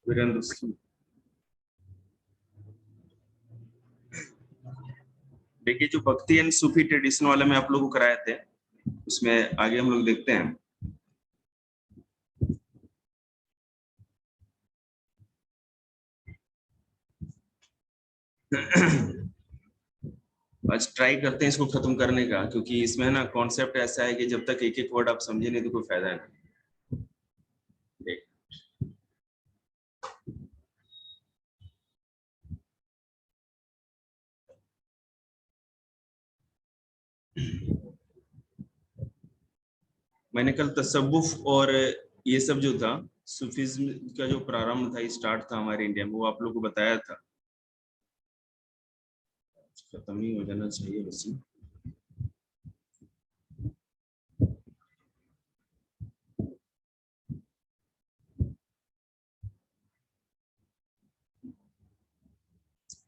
वीरेंद्र सिंह। देखिए, जो भक्ति एंड सूफी ट्रेडिशन वाले में आप लोगों को कराए थे, उसमें आगे हम लोग देखते हैं। आज ट्राई करते हैं इसको खत्म करने का, क्योंकि इसमें ना कॉन्सेप्ट ऐसा है कि जब तक एक एक वर्ड आप समझे नहीं तो कोई फायदा नहीं। देख, मैंने कल तसव्वुफ और ये सब जो था, सूफीज्म का जो प्रारंभ था, स्टार्ट था हमारे इंडिया में, वो आप लोगों को बताया था। खत्म ही हो जाना चाहिए बस।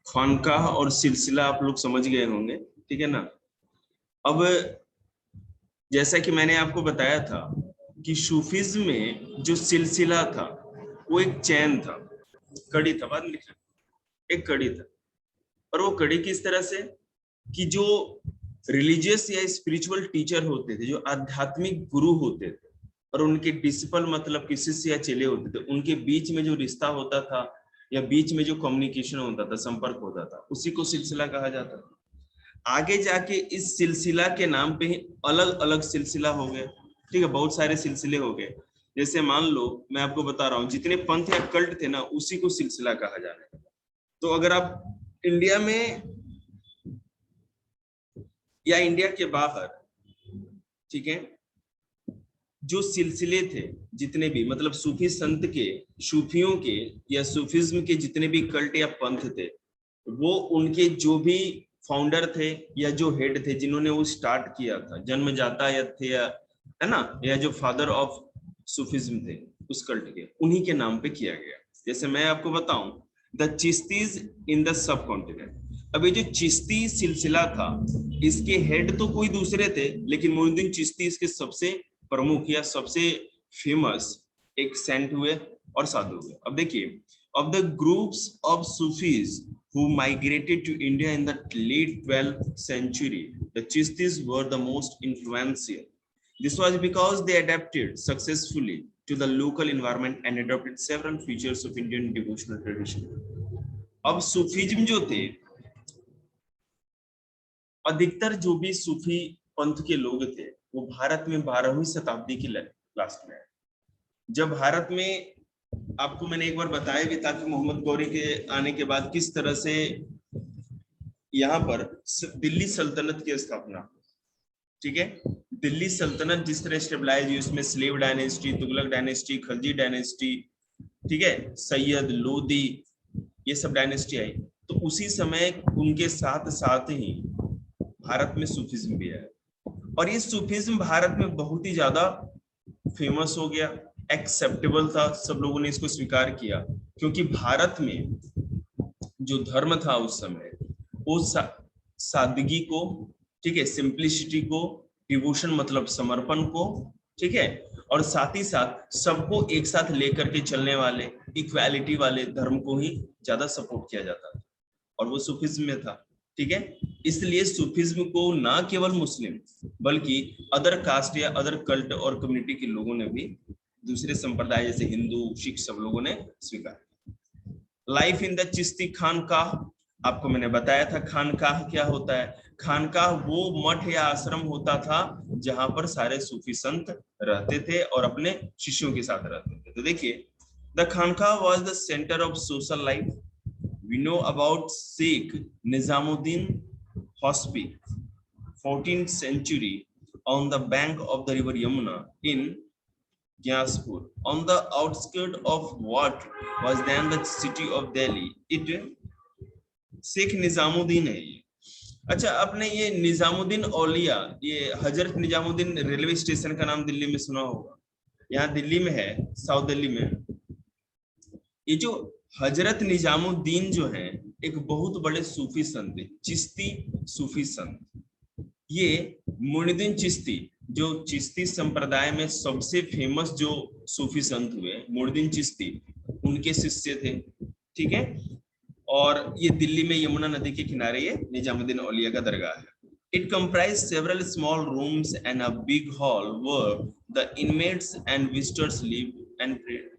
खानकाह और सिलसिला आप लोग समझ गए होंगे, ठीक है ना। अब जैसा कि मैंने आपको बताया था कि सूफीज्म में जो सिलसिला था वो एक चैन था, कड़ी था, बाद में लिखा, एक कड़ी था। और वो कड़ी किस तरह से कि जो रिलीजियस या स्पिरिचुअल टीचर होते थे, जो आध्यात्मिक गुरु होते थे, और उनके डिसिपल मतलब कि शिष्य या चेले होते थे, उनके बीच में जो रिश्ता होता था या बीच में जो कम्युनिकेशन होता था, संपर्क होता था, उसी को सिलसिला कहा जाता था। आगे जाके इस सिलसिला के नाम पे ही अलग अलग सिलसिला हो गए, ठीक है, बहुत सारे सिलसिले हो गए। जैसे मान लो मैं आपको बता रहा हूँ, जितने पंथ या कल्ट थे ना, उसी को सिलसिला कहा जाने लगा। तो अगर आप इंडिया में या इंडिया के बाहर, ठीक है, जो सिलसिले थे जितने भी, मतलब सूफी संत के, सूफियों के या सूफिज्म के जितने भी कल्ट या पंथ थे, वो उनके जो भी फाउंडर थे या जो हेड थे, जिन्होंने वो स्टार्ट किया था, जन्मजाता या थे, या है ना, या जो फादर ऑफ सूफिज्म थे उस कल्ट के, उन्हीं के नाम पे किया गया। जैसे मैं आपको बताऊं, the Chishtis in the subcontinent. अब ये जो चिश्ती सिलसिला था, इसके हेड तो कोई दूसरे थे, लेकिन मोइनुद्दीन चिश्ती इसके सबसे प्रमुख या सबसे फेमस एक सेंट हुए और साधु हुए। अब देखिए, of the groups of Sufis who migrated to India in the late 12th century, the Chistis were the most influential. This was because they adapted successfully to the local environment and adopted several features of Indian devotional tradition. अब Sufism जो थे, अधिकतर जो भी सूफी पंथ के लोग थे, वो भारत में 12वीं शताब्दी की लास्ट में। जब भारत में, आपको मैंने एक बार बताया भी था कि मोहम्मद गौरी के आने के बाद किस तरह से यहाँ पर दिल्ली सल्तनत की स्थापना, ठीक है, दिल्ली सल्तनत जिस तरह स्टेबलाइज हुई, उसमें slave dynasty, Tughlaq dynasty, Khalji dynasty, ठीक है, सैयद, लोदी, ये सब डायनेस्टी आई। तो उसी समय उनके साथ साथ ही भारत में सूफिज्म भी आया, और ये सूफिज्म भारत में बहुत ही ज्यादा फेमस हो गया, एक्सेप्टेबल था, सब लोगों ने इसको स्वीकार किया, क्योंकि भारत में जो धर्म था उस समय, वो सादगी को, ठीक है, सिंप्लिसिटी को, डिवोशन मतलब समर्पण को, ठीक है, और साथ ही साथ सबको एक साथ लेकर के चलने वाले, इक्वालिटी वाले धर्म को ही ज्यादा सपोर्ट किया जाता था, और वो सूफिज्म में था, ठीक है। इसलिए सूफिज्म को ना केवल मुस्लिम बल्कि अदर कास्ट या अदर कल्ट और कम्युनिटी के लोगों ने भी, दूसरे संप्रदाय जैसे हिंदू, सिख, सब लोगों ने स्वीकार। लाइफ इन द चिश्ती खानकाह, आपको मैंने बताया था खानकाह क्या होता है। खानकाह वो मठ या आश्रम होता था जहां पर सारे सूफी संत रहते थे और अपने शिष्यों के साथ रहते थे। तो देखिए, the khanqah was the centre of social life. We know about Sheikh Nizamuddin हॉस्पी, 14th century, on the bank of the river Yamuna in Gyaspur, on the outskirts of what was then the city of Delhi. It Sheikh Nizamuddin है ये। अच्छा, आपने ये निजामुद्दीन औलिया, ये Hazrat Nizamuddin railway station का नाम दिल्ली में सुना होगा, यहाँ दिल्ली में है, साउथ दिल्ली में। ये जो हजरत निजामुद्दीन जो है, एक बहुत बड़े सूफी संत, चिश्ती सूफी संत। ये मोइनुद्दीन चिश्ती, जो चिश्ती संप्रदाय में सबसे फेमस जो सूफी संत हुए, मोइनुद्दीन चिश्ती, उनके शिष्य थे, ठीक है। और ये दिल्ली में यमुना नदी के किनारे ये निजामुद्दीन औलिया का दरगाह है। It comprised several small rooms and a big hall where the inmates and visitors lived and prayed.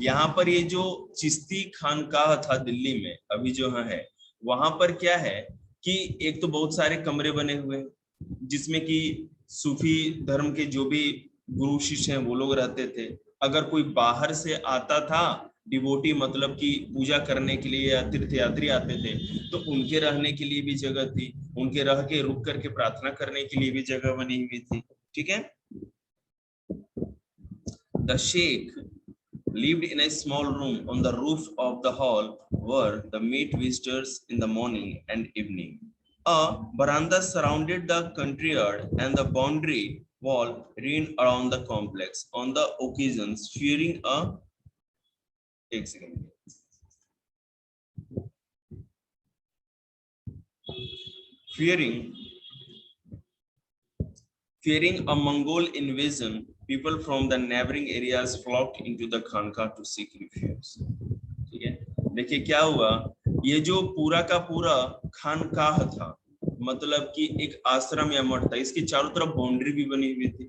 यहाँ पर ये जो चिश्ती खानकाह था दिल्ली में अभी जो है, वहां पर क्या है कि एक तो बहुत सारे कमरे बने हुए हैं जिसमें कि सूफी धर्म के जो भी गुरु शिष्य हैं वो लोग रहते थे। अगर कोई बाहर से आता था डिवोटी, मतलब कि पूजा करने के लिए या तीर्थयात्री आते थे, तो उनके रहने के लिए भी जगह थी, उनके रह के रुक करके प्रार्थना करने के लिए भी जगह बनी हुई थी, ठीक है। The sheikh lived in a small room on the roof of the hall where the meet visitors in the morning and evening. A veranda surrounded the courtyard and the boundary wall ran around the complex on the occasions fearing a एक second fearing a Mongol invasion, people from the neighboring areas flocked into the Khanqa to seek refuge. ठीक है, देखिए क्या हुआ, ये जो पूरा का पूरा खानकाह था, मतलब कि एक आश्रम या मठ था, इसके चारों तरफ बाउंड्री भी बनी हुई थी।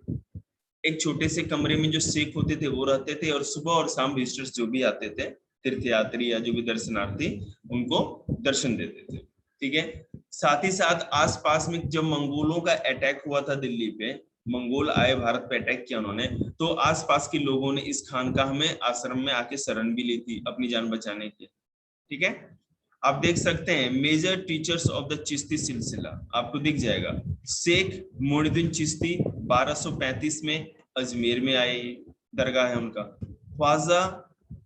एक छोटे से कमरे में जो शेख होते थे वो रहते थे, और सुबह और शाम विजिटर्स जो भी आते थे, तीर्थयात्री या जो भी दर्शनार्थी, उनको दर्शन देते थे, ठीक है। साथ ही साथ आसपास में जब मंगोलों का अटैक हुआ था दिल्ली पे, मंगोल आए भारत पे अटैक किया उन्होंने, तो आसपास के लोगों ने इस खानकाह में आश्रम में आके शरण भी ली थी अपनी जान बचाने के, ठीक है। आप देख सकते हैं major teachers of the Chishti silsila, आपको दिख जाएगा। शेख मोइनुद्दीन चिश्ती 1235 में अजमेर में आए, दरगाह है उनका। ख्वाजा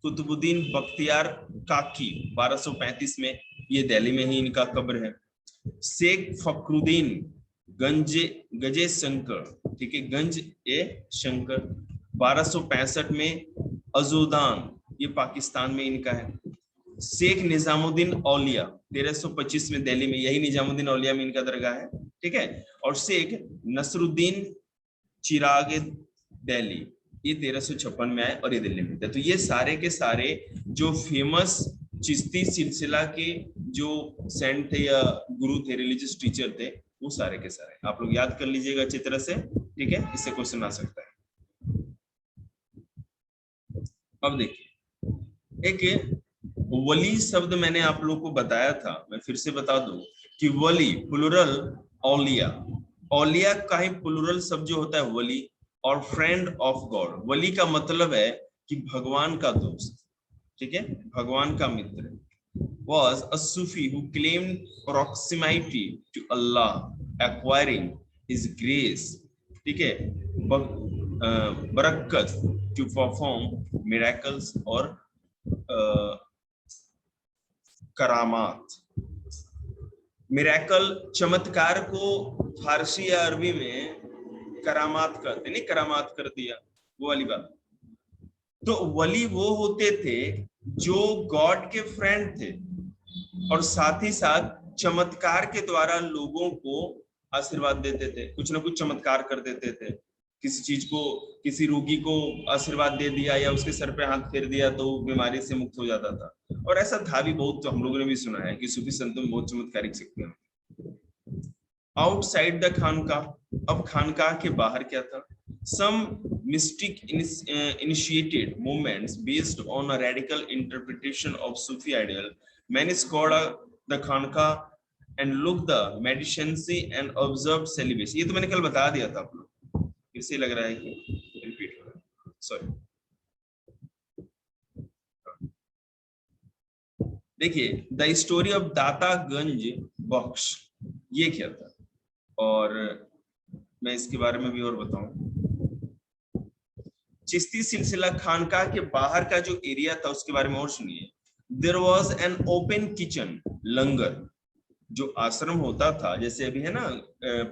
कुतुबुद्दीन बख्तियार काकी 1235 में, ये दिल्ली में ही इनका कब्र है। शेख फखरुद्दीन गजे शंकर, ठीक है, गंज ए शंकर 1265 में अजोदान, ये पाकिस्तान में इनका है। शेख निजामुद्दीन औलिया 1325 में दिल्ली में, यही निजामुद्दीन औलिया में इनका दरगाह है, ठीक है। और शेख नसरुद्दीन चिराग दिल्ली, ये 1356 में आए और ये दिल्ली में थे। तो ये सारे के सारे जो फेमस चिश्ती सिलसिला के जो सेंट थे या गुरु थे, रिलीजियस टीचर थे, वो सारे के सारे आप लोग याद कर लीजिएगा अच्छी तरह से, ठीक है, इससे क्वेश्चन आ सकता है। अब देखिए, एक वली शब्द मैंने आप लोग को बताया था, मैं फिर से बता दूं कि वली प्लुरल औलिया, औलिया का ही प्लुरल शब्द जो होता है वली, और फ्रेंड ऑफ गॉड। वली का मतलब है कि भगवान का दोस्त, ठीक है, भगवान का मित्र। Was a Sufi who claimed proximity to Allah, acquiring His grace, ठीक है, बरकत to perform miracles और करामात। मिरेकल चमत्कार को फारसी या अरबी में करामात कहते, नहीं करामात कर दिया, वो वाली बात। तो वली वो होते थे जो गॉड के फ्रेंड थे और साथ ही साथ चमत्कार के द्वारा लोगों को आशीर्वाद देते थे, कुछ ना कुछ चमत्कार कर देते थे। किसी चीज को, किसी रोगी को आशीर्वाद दे दिया या उसके सर पे हाथ फेर दिया तो बीमारी से मुक्त हो जाता था। और ऐसा था भी बहुत, तो हम लोगों ने भी सुना है कि सूफी संतों में बहुत चमत्कारिक शक्तियां। आउटसाइड द खानकाह, अब खानकाह के बाहर क्या था? Some mystic initiated movements based on a radical interpretation of Sufi ideal. Many scholars the Khanqa and looked the medicincy and observed celibacy. ये तो मैंने कल बता दिया था आप लोग, फिर से लग रहा है कि रिपीट हो रहा है, सॉरी। देखिए, द स्टोरी ऑफ दाता गंज बख्श, ये क्या था, और मैं इसके बारे में भी और बताऊं। चिश्ती सिलसिला खानकाह के बाहर का जो एरिया था उसके बारे में और सुनिए। There was an open kitchen, langar, जो आश्रम होता था, जैसे अभी है ना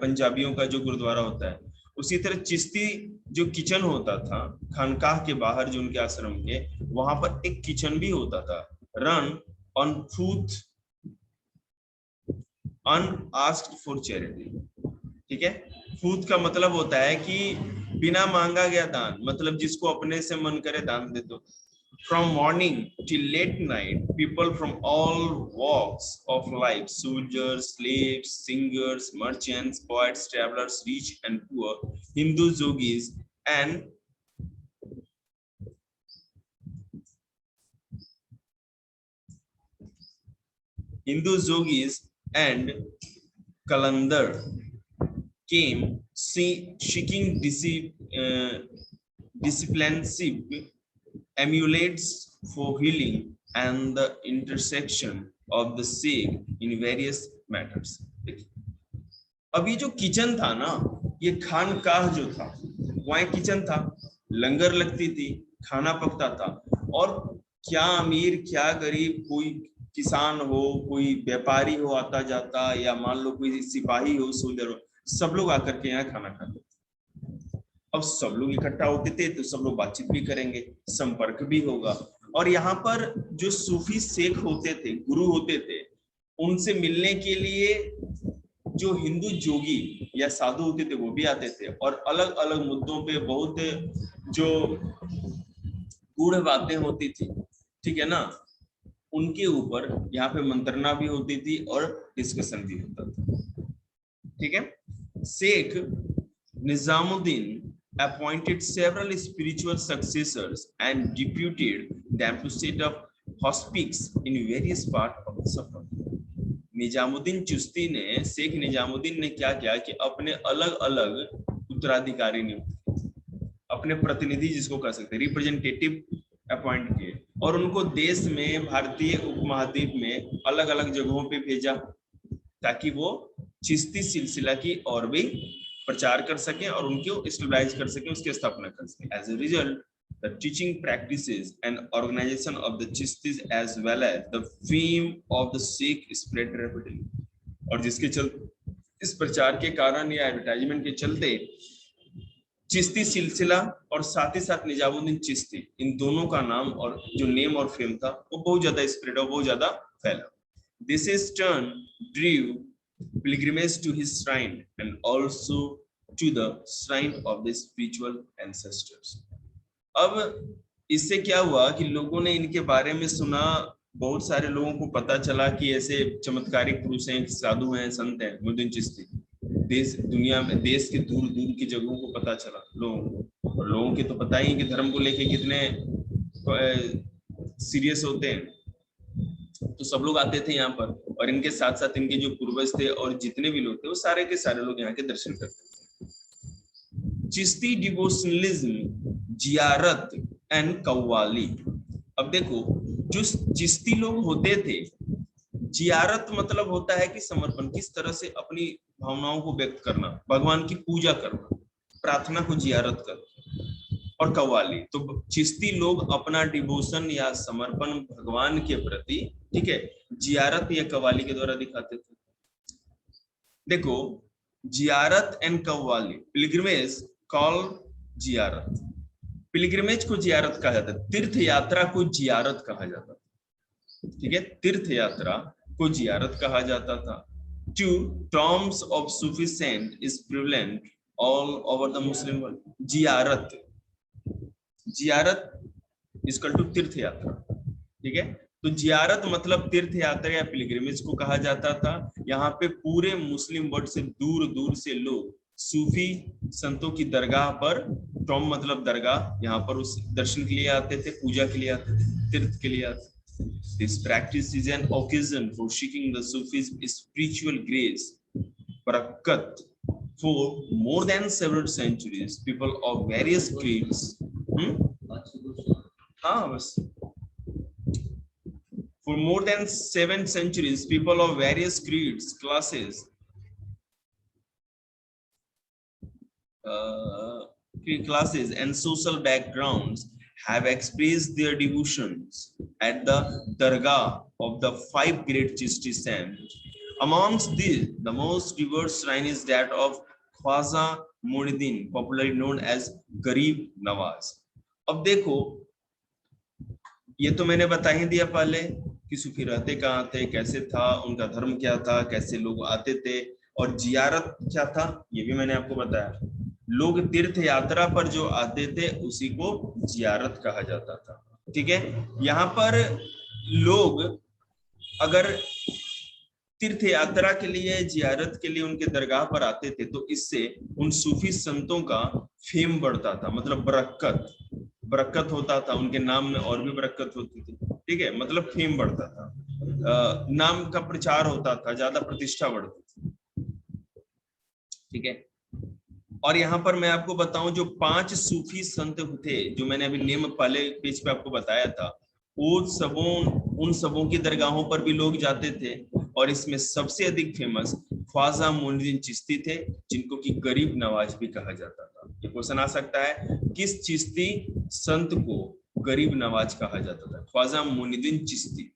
पंजाबियों का जो गुरुद्वारा होता है, उसी तरह चिश्ती जो किचन होता था खानकाह के बाहर, जो उनके आश्रम के, वहां पर एक किचन भी होता था। रन ऑन फूथ अनआस्क्ड फॉर चैरिटी, ठीक है। फूथ का मतलब होता है कि बिना मांगा गया दान, मतलब जिसको अपने से मन करे दान दे दो, From morning till late night, people from all walks of life, soldiers, slaves, singers, merchants, poets, travelers, rich and poor, Hindus, yogis, and Kalandar came seeking discipleship, emulates for healing and the intersection of the Sikh in various matters. अब ये जो kitchen था ना, ये खानकाह जो था, वहाँ kitchen था, लंगर लगती थी, खाना पकता था, और क्या अमीर क्या गरीब, कोई किसान हो, कोई व्यापारी हो आता जाता, या मान लो कोई सिपाही हो, सोल्जर हो, सब लोग आकर के यहाँ खाना खाते। अब सब लोग इकट्ठा होते थे तो सब लोग बातचीत भी करेंगे, संपर्क भी होगा, और यहाँ पर जो सूफी शेख होते थे, गुरु होते थे, उनसे मिलने के लिए जो हिंदू जोगी या साधु होते थे वो भी आते थे, और अलग अलग मुद्दों पे बहुत जो गूढ़ बातें होती थी, ठीक है ना, उनके ऊपर यहाँ पे मंत्रणा भी होती थी और डिस्कशन भी होता था, ठीक है। Sheikh Nizamuddin appointed several spiritual successors and deputed them to set up hospices in various parts of the Safar. Nizamuddin Chishti ने, शेख निजामुद्दीन ने क्या किया कि अपने अलग अलग उत्तराधिकारी नियुक्त, अपने प्रतिनिधि जिसको कह सकते हैं, रिप्रेजेंटेटिव अपॉइंट किए, और उनको देश में, भारतीय उपमहाद्वीप में अलग अलग जगहों पे भेजा, ताकि वो चिश्ती सिलसिला की और भी प्रचार कर सकें और उनको स्टेबलाइज कर सकें, उसकी स्थापना कर सकें। As a result, the teaching practices and organization of the Chistis as well as the fame of the Sikh spread rapidly. और जिसके चलते, इस प्रचार के कारण या एडवर्टाइजमेंट के चलते, चिश्ती सिलसिला और साथ ही साथ निजामुद्दीन चिश्ती, इन दोनों का नाम और जो नेम और फेम था वो बहुत ज्यादा स्प्रेड और बहुत ज्यादा फैला। This is turn drew pilgrimage to his shrine and also to the shrine of the spiritual ancestors. अब इससे क्या हुआ कि लोगों ने इनके बारे में सुना, बहुत सारे लोगों को पता चला कि ऐसे चमत्कारिक पुरुष हैं, साधु हैं, संत हैं, मुद्दीन चिश्ती, देश दुनिया में, देश के दूर दूर की जगहों को पता चला लोगों को, और लोगों के तो पता ही कि धर्म को लेके कितने सीरियस होते हैं, तो सब लोग आते थे यहाँ पर, और इनके साथ साथ इनके जो पूर्वज थे और जितने भी लोग थे वो सारे के सारे लोग यहाँ के दर्शन करते थे। चिश्ती डिवोशनलिज्म, जियारत एंड कव्वाली। अब देखो, जो चिश्ती लोग होते थे, जियारत मतलब होता है कि समर्पण, किस तरह से अपनी भावनाओं को व्यक्त करना, भगवान की पूजा करना, प्रार्थना को जियारत करना, और कव्वाली, तो चिश्ती लोग अपना डिवोशन या समर्पण भगवान के प्रति, ठीक है, जियारत या कव्वाली के द्वारा दिखाते थे। देखो, जियारत एंड कव्वाली, पिलग्रिमेज कॉल जियारत, पिलग्रिमेज को जियारत कहा जाता है, तीर्थ यात्रा को जियारत कहा जाता था, ठीक है, तीर्थ यात्रा को जियारत कहा जाता था। Two terms of Sufi saint is prevalent all over the Muslim world. जियारत, जियारत इक्वल टू तीर्थ यात्रा, ठीक है, तो जियारत मतलब तीर्थ यात्रा या पिलग्रिमेज को कहा जाता था। यहाँ पे पूरे मुस्लिम वर्ल्ड से दूर दूर से लोग सूफी संतों की दरगाह पर, टॉम मतलब दरगाह, यहाँ पर उस दर्शन के लिए आते थे, पूजा के लिए आते थे, तीर्थ के लिए आते थे। This practice is an occasion for seeking the Sufis' spiritual grace, barakat. For more than several centuries, people of various creeds, for more than 7 centuries, people of various creeds, classes, and social backgrounds have expressed their devotions at the dargah of the 5 great Chishti saints. Amongst these, the most revered shrine is that of Khwaja Muinuddin, popularly known as Garib Nawaz. अब देखो, ये तो मैंने बता ही दिया पहले कि सूफी रहते कहाँ थे, कैसे था, उनका धर्म क्या था, कैसे लोग आते थे, और जियारत क्या था ये भी मैंने आपको बताया। लोग तीर्थ यात्रा पर जो आते थे उसी को जियारत कहा जाता था। ठीक है। यहाँ पर लोग अगर तीर्थ यात्रा के लिए, जियारत के लिए उनके दरगाह पर आते थे तो इससे उन सूफी संतों का फेम बढ़ता था, मतलब बरकत बरकत होता था, उनके नाम में और भी बरकत होती थी। ठीक है, मतलब फेम बढ़ता था, नाम का प्रचार होता था, ज्यादा प्रतिष्ठा बढ़ती थी। ठीक है। और यहाँ पर मैं आपको बताऊं, जो 5 सूफी संत थे जो मैंने अभी नेम पहले पेज पे आपको बताया था, उन सबों की दरगाहों पर भी लोग जाते थे। और इसमें सबसे अधिक फेमस ख्वाजा मोइनुद्दीन चिश्ती थे, जिनको कि गरीब नवाज भी कहा जाता था। ये क्वेश्चन आ सकता है, किस चिश्ती संत को गरीब नवाज कहा जाता था? ख्वाजा मोइनुद्दीन चिश्ती।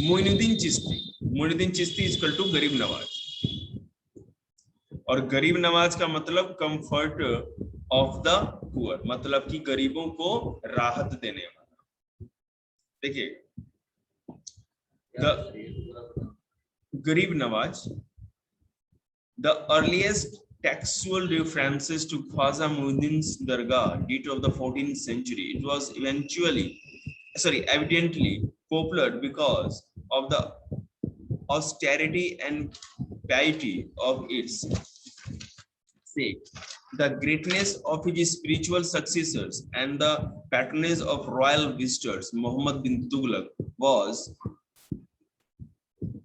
मोइनुद्दीन चिश्ती इक्वल टू गरीब नवाज। और गरीब नवाज का मतलब कंफर्ट ऑफ द पुअर, मतलब कि गरीबों को राहत देने वाला। देखिए, गरीब Nawaz, the earliest textual references to Khwaja Muhyiddin's Dargah date of the 14th century. It was evidently popular because of the austerity and piety of its sake, the greatness of his spiritual successors, and the patronage of royal visitors. Muhammad bin Tughlaq was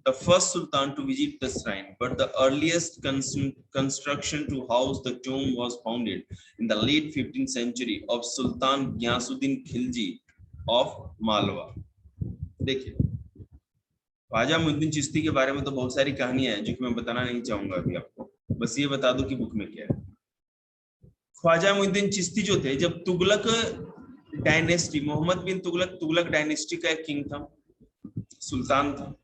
the first sultan to visit the shrine, but the earliest construction to house the tomb was founded in the late 15th century of Sultan Ghiyasuddin Khilji of Malwa. देखिए, ख्वाजा मुइनुद्दीन चिश्ती के बारे में तो बहुत सारी कहानियां हैं जो कि मैं बताना नहीं चाहूंगा अभी आपको, बस ये बता दूं कि बुक में क्या है। ख्वाजा मुइनुद्दीन चिश्ती जो थे, जब तुगलक डायनेस्टी, मोहम्मद बिन तुगलक डायनेस्टी का एक किंग था, सुल्तान था,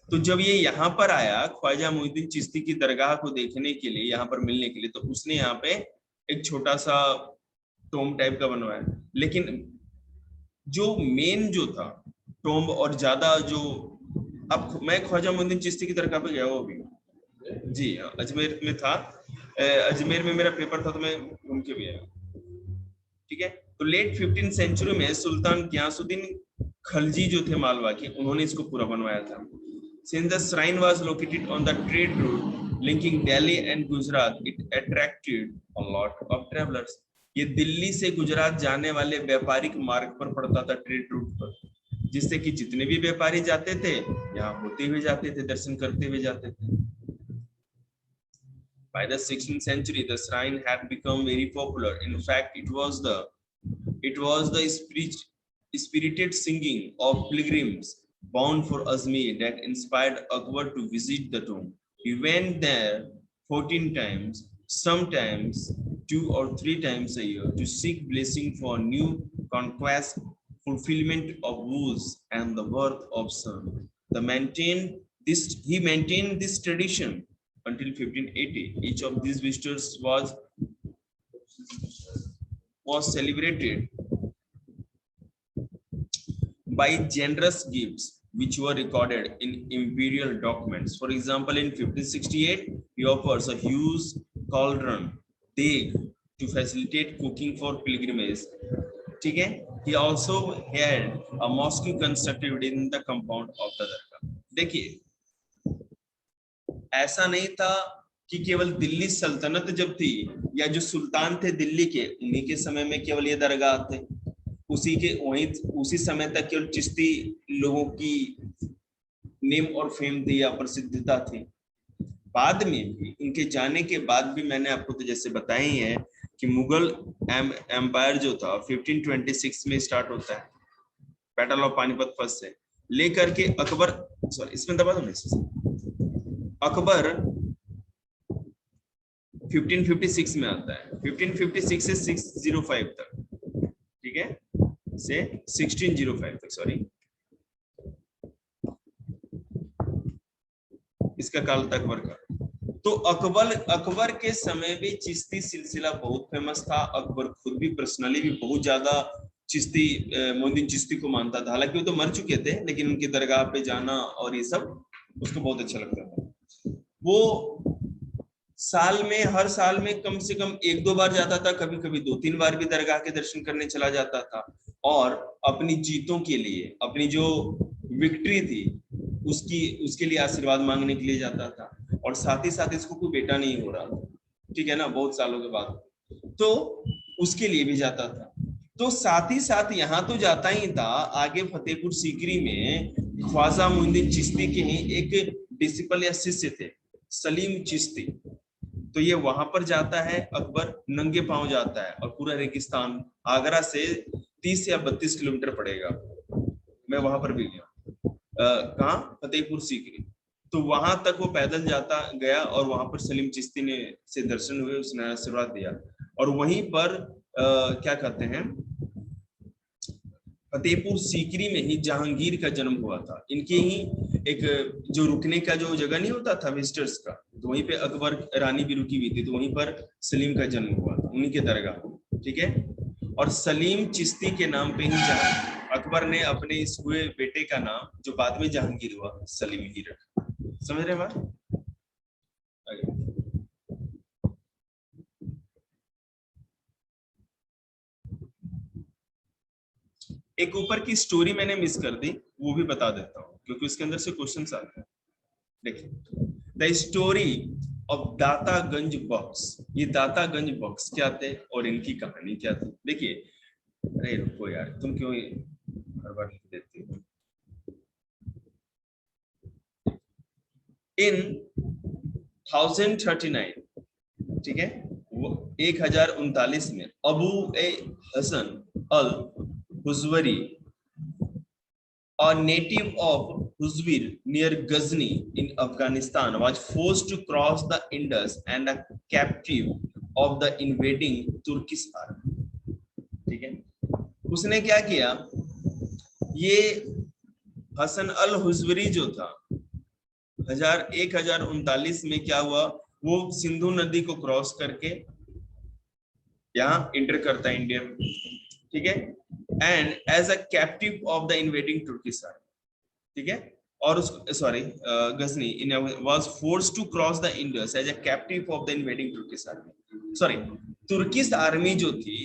तो जब ये यहाँ पर आया ख्वाजा मुइनुद्दीन चिश्ती की दरगाह को देखने के लिए, यहाँ पर मिलने के लिए, तो उसने यहाँ पे एक छोटा सा टोम टाइप का बनवाया। लेकिन जो मेन जो था टोम, और ज्यादा जो, अब मैं ख्वाजा मुइनुद्दीन चिश्ती की दरगाह पे गया हूँ अभी, जी अजमेर में था, अजमेर में मेरा पेपर था तो मैं घूम के भी आया। ठीक है, तो लेट 15th सेंचुरी में सुल्तान गियासुद्दीन खलजी जो थे मालवा के, उन्होंने इसको पूरा बनवाया था। Since the shrine was located on the trade route linking Delhi and Gujarat, it attracted a lot of travelers. ये दिल्ली से गुजरात जाने वाले व्यापारिक मार्ग पर पड़ता था, ट्रेड रूट पर, जिससे कि जितने भी व्यापारी जाते थे यहाँ होते हुए जाते थे, दर्शन करते हुए जाते थे। By the 16th century, the shrine had become very popular. In fact, it was the spirited singing of pilgrims bound for Ajmer that inspired Akbar to visit the tomb. He went there 14 times, sometimes 2 or 3 times a year, to seek blessing for new conquest, fulfillment of vows, and the birth of son. He maintained this tradition until 1580. Each of these visitors was celebrated by generous gifts which were recorded in imperial documents. For example, in 1568, he offers a huge cauldron deg to facilitate cooking for pilgrimage. ठीक है, he also had a mosque constructed within the compound of the dargah. देखिए, ऐसा नहीं था कि केवल दिल्ली सल्तनत जब थी, या जो सुल्तान थे दिल्ली के, उन्हीं के समय में केवल ये दरगाह थे, उसी समय तक केवल चिश्ती लोगों की नेम और फेम थी या प्रसिद्धता थी। बाद में भी, इनके जाने के बाद भी, मैंने आपको तो जैसे बताया ही है कि मुगल एम्पायर जो था 1526 में स्टार्ट होता है, बैटल ऑफ पानीपत फर्स्ट से लेकर के अकबर, सॉरी इसमें दबा दो, अकबर 1556 में आता है, 1556 से 605 तक, ठीक है, से 1605 तक, सॉरी, इसका काल था अकबर का। तो अकबर के समय भी चिश्ती सिलसिला बहुत फेमस था। अकबर खुद भी पर्सनली भी बहुत ज्यादा चिश्ती, मोइनुद्दीन चिश्ती को मानता था। हालांकि वो तो मर चुके थे, लेकिन उनकी दरगाह पे जाना और ये सब उसको बहुत अच्छा लगता था। वो साल में, हर साल में कम से कम 1-2 बार जाता था, कभी कभी 2-3 बार भी दरगाह के दर्शन करने चला जाता था, और अपनी जीतों के लिए, अपनी जो विक्ट्री थी उसके लिए आशीर्वाद मांगने के लिए जाता था। और साथ ही साथ इसको कोई बेटा नहीं हो रहा था, ठीक है ना, बहुत सालों के बाद, तो उसके लिए भी जाता था। तो साथ ही साथ यहाँ तो जाता ही था, आगे फतेहपुर सीकरी में ख्वाजा मोइनुद्दीन चिश्ती के ही एक डिसिपल या शिष्य थे, सलीम चिश्ती। तो ये वहां पर जाता है, अकबर नंगे पांव जाता है, और पूरा रेगिस्तान, आगरा से 30 या 32 किलोमीटर पड़ेगा, मैं वहां पर भी गया, कहाँ, फतेहपुर सीकरी। तो वहां तक वो पैदल जाता गया, और वहां पर सलीम चिश्ती ने से दर्शन हुए, उसने आशीर्वाद दिया। और वहीं पर क्या कहते हैं, फतेहपुर सीकरी में ही जहांगीर का जन्म हुआ था। इनके ही एक जो रुकने का जो जगह नहीं होता था विजिटर्स का, तो वहीं पे अकबर रानी भी रुकी हुई थी, तो वहीं पर सलीम का जन्म हुआ था, उन्हीं के दरगाह, ठीक है। और सलीम चिश्ती के नाम पे ही अकबर ने अपने इस हुए बेटे का नाम, जो बाद में जहांगीर हुआ, सलीम ही रखा। समझ रहे बात? एक ऊपर की स्टोरी मैंने मिस कर दी, वो भी बता देता हूँ, क्योंकि उसके अंदर से क्वेश्चंस आते हैं। देखिए, the story of Dataganj box. ये दातागंज बॉक्स क्या थे और इनकी कहानी क्या थी? देखिए, अरे रुको यार, तुम क्यों हर बार लिख देती हो? इन 1039, ठीक है, वो 1039 में अबू ए हसन अल हुजवरी, a native of Huzwir near Ghazni in Afghanistan, was forced to cross the Indus and a captive of the invading Turkish army. ठीक है, उसने क्या किया, ये हसन अल हुजवरी जो था, 1039 में क्या हुआ, वो सिंधु नदी को क्रॉस करके यहाँ इंटर करता है इंडिया में, ठीक है, and as a captive of the invading Turkish army, ठीक है, और उसको sorry Ghazni in was forced to cross the Indus as a captive of the invading Turkish army. Sorry, Turkish army जो थी,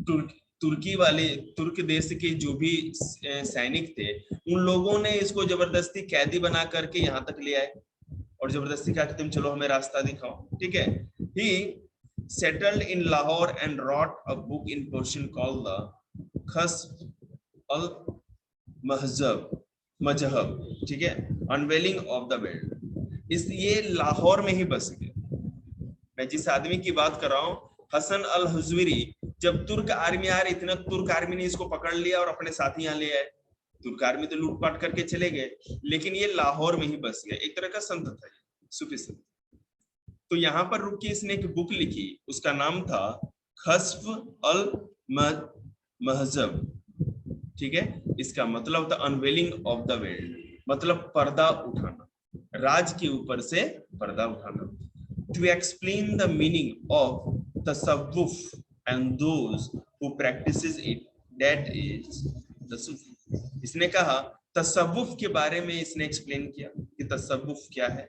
तुर्की वाले, तुर्क देश के जो भी सैनिक थे, उन लोगों ने इसको जबरदस्ती कैदी बना करके यहाँ तक ले आए, और जबरदस्ती कहा कि तुम चलो हमें रास्ता दिखाओ, ठीक है। ही settled in Lahore and wrote a book in Persian called the Khasf al-Mahzab, मजहब, ठीक है, अनवेलिंग ऑफ द वर्ल्ड। इस ये लाहौर में ही बस गए। मैं जिस आदमी की बात कर रहा हूँ, हसन अल हुजविरी, जब तुर्क आर्मी आ रही थी ना, तुर्क आर्मी ने इसको पकड़ लिया और अपने साथ यहाँ ले आए। तुर्क आर्मी तो लूटपाट करके चले गए, लेकिन ये लाहौर में ही बस गए, एक तरह का संत था, सूफी संत। तो यहाँ पर रुक के इसने एक बुक लिखी, उसका नाम था खस्फ अल महजब, ठीक है। इसका मतलब था अनवेलिंग ऑफ द वेल्ड, मतलब पर्दा उठाना, राज के ऊपर से पर्दा उठाना। To explain the meaning of tasawwuf and those who practises it, that is the Sufi. इसने कहा तसव्वुफ के बारे में, इसने एक्सप्लेन किया कि तसव्वुफ क्या है,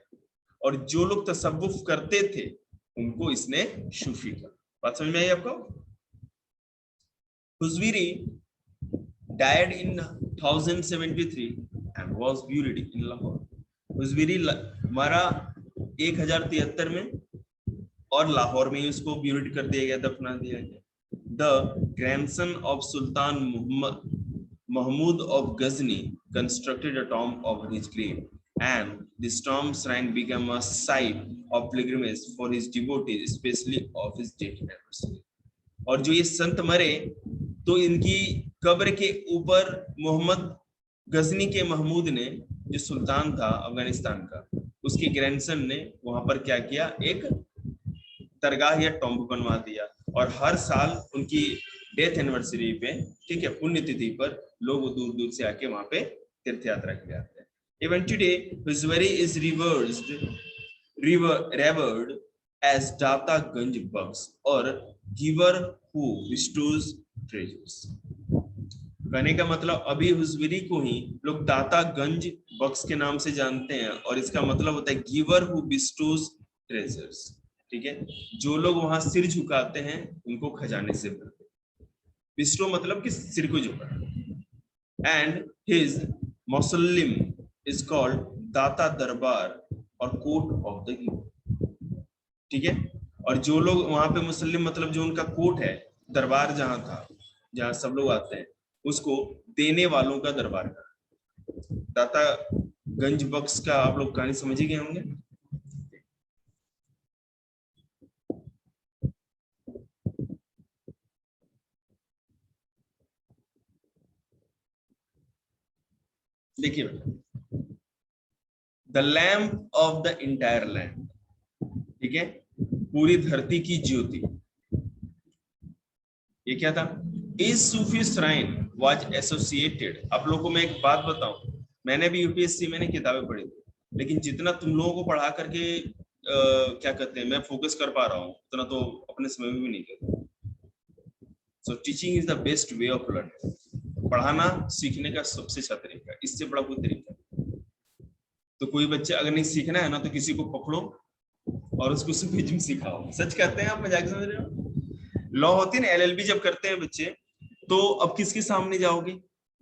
और जो लोग तसव्वुफ करते थे उनको इसने सूफी कहा। बात समझ में आई आपको? हुजविरी died in 1073 and was buried in Lahore. हुजविरी मरा 1073 में, और लाहौर में ही उसको ब्यूरिड कर दिया गया, दफना दिया गया। The grandson of Sultan Mahmud of Ghazni constructed a tomb of his grave, and this tomb shrine became a site of pilgrimage for his devotees, especially of his death anniversary. और जो ये संत मरे, तो इनकी कब्र के ऊपर मोहम्मद गजनी के महमूद ने, जो सुल्तान था अफगानिस्तान का, उसके ग्रैंडसन ने वहां पर क्या किया, एक दरगाह या टॉम्ब बनवा दिया, और हर साल उनकी डेथ एनिवर्सरी पे, ठीक है, पुण्यतिथि पर लोग दूर दूर से आके वहां पे तीर्थ यात्रा के लिए आते हैं। Even today, Huzwari is revered as Data Ganj Bucks, or giver who bestows treasures. कहने का मतलब अभी हुजविरी को ही लोग दाता गंज बक्स के नाम से जानते हैं, और इसका मतलब होता है गिवर हु बिस्टोज ट्रेजर्स, ठीक है, जो लोग वहां सिर झुकाते हैं उनको खजाने से भरते, विस्टो मतलब कि सिर को झुकाना। एंड हिज मौसलिम इज कॉल्ड दाता दरबार और कोर्ट ऑफ द गिव, ठीक है। और जो लोग वहां पे मुसल्लिम मतलब जो उनका कोर्ट है, दरबार जहां था, जहां सब लोग आते हैं, उसको देने वालों का दरबार का। दाता गंज बख्श का आप लोग कहानी समझ ही गए होंगे। देखिए the lamp of the entire land, ठीक है, पूरी धरती की ज्योति, ये क्या था? इस सूफी श्राइन वाज एसोसिएटेड। आप लोगों को मैं एक बात बताऊं, मैंने भी यूपीएससी मैंने किताबें पढ़ी थी, लेकिन जितना तुम लोगों को पढ़ा करके क्या कहते हैं मैं फोकस कर पा रहा हूँ, उतना तो अपने समय में भी नहीं करता। So teaching is the best way of learning. पढ़ाना सीखने का सबसे अच्छा तरीका, इससे बड़ा कोई तरीका नहीं। तो कोई बच्चे अगर नहीं सीखना है ना, तो किसी को पकड़ो और उसको सूफीज्म सिखाओ। सच कहते हैं, आप मजाक समझ रहे हो? लॉ होती है ना, एलएलबी जब करते हैं बच्चे, तो अब किसके सामने जाओगे,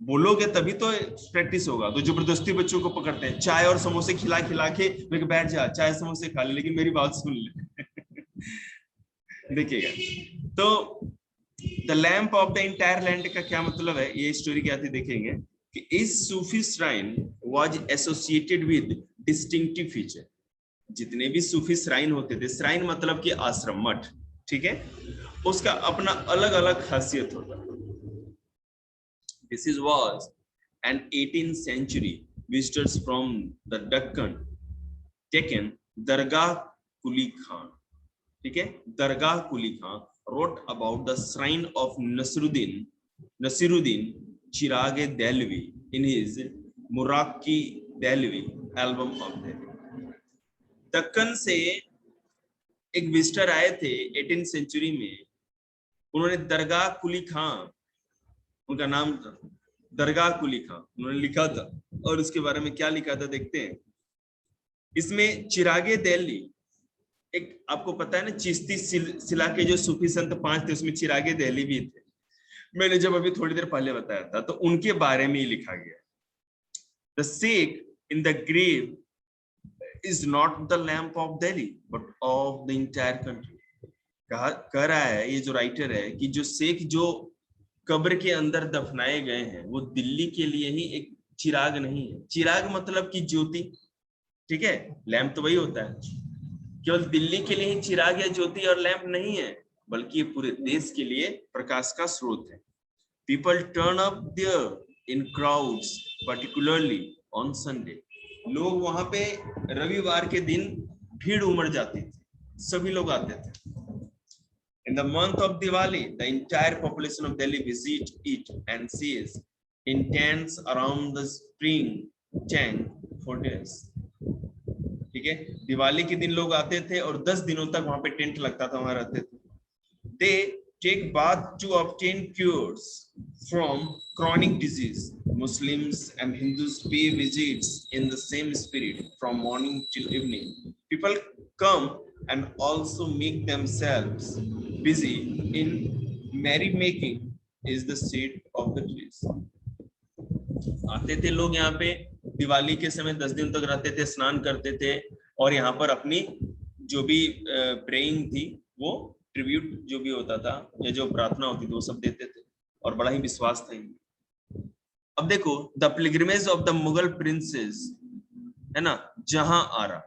बोलोगे तभी तो प्रैक्टिस होगा। तो जबरदस्ती बच्चों को पकड़ते हैं, चाय और समोसे खिला खिला के मैं बैठ जा, चाय समोसे खा ले, लेकिन मेरी बात सुन ले। देखिएगा, तो the lamp of the entire land का क्या मतलब है, ये स्टोरी क्या थी देखेंगे कि इस Sufi shrine was associated with distinctive feature. जितने भी सूफी श्राइन होते थे, श्राइन मतलब कि आश्रम, मठ, ठीक है, उसका अपना अलग अलग खासियत होता है। This is was an 18th century visitors from the Deccan taken Dargah Kuli Khan, ठीक है, दरगाह Quli Khan wrote about the shrine of Nasiruddin Chirag Delvi in his Muraki Delvi album of Delhi। Deccan से एक विजिटर आए थे 18th सेंचुरी में, उन्होंने दरगाह कुली खान, उनका नाम था दरगाह कुली खान, उन्होंने लिखा था। और उसके बारे में क्या लिखा था देखते हैं। इसमें चिरागे दिल्ली, एक आपको पता है ना चिश्ती सिला के जो सूफी संत 5 थे, उसमें चिरागे दिल्ली भी थे। मैंने जब अभी थोड़ी देर पहले बताया था, तो उनके बारे में ही लिखा गया। The Sheikh in the grave is not the lamp of Delhi but of the entire country। कह रहा है ये जो राइटर है कि जो शेख जो कब्र के अंदर दफनाए गए हैं, वो दिल्ली के लिए ही एक चिराग नहीं है। चिराग मतलब कि ज्योति, ठीक है, लैंप तो वही होता है। केवल दिल्ली के लिए ही चिराग या ज्योति और लैंप नहीं है, बल्कि ये पूरे देश के लिए प्रकाश का स्रोत है। People turn up there in crowds particularly on Sunday. लोग वहां पे रविवार के दिन भीड़ उमड़ जाती थी, सभी लोग आते थे। In the month of Diwali, the entire population of Delhi visit it and sees in tents around the spring tank for days। ठीक है, दिवाली के दिन लोग आते थे और 10 दिनों तक वहां पे टेंट लगता था, वहां रहते थे। They take bath to obtain cures from chronic disease। Muslims and Hindus pay visits in the same spirit from morning till evening। People come and also make themselves busy in merrymaking is the shade of the trees। आते थे लोग यहाँ पे दिवाली के समय 10 दिन तक रहते थे, स्नान करते थे और यहाँ पर अपनी जो भी प्रेइंग थी, वो ट्रिब्यूट जो भी होता था या जो प्रार्थना होती थी, वो सब देते थे और बड़ा ही विश्वास था। अब देखो the pilgrimage of the Mughal princess, है ना, जहां आरा।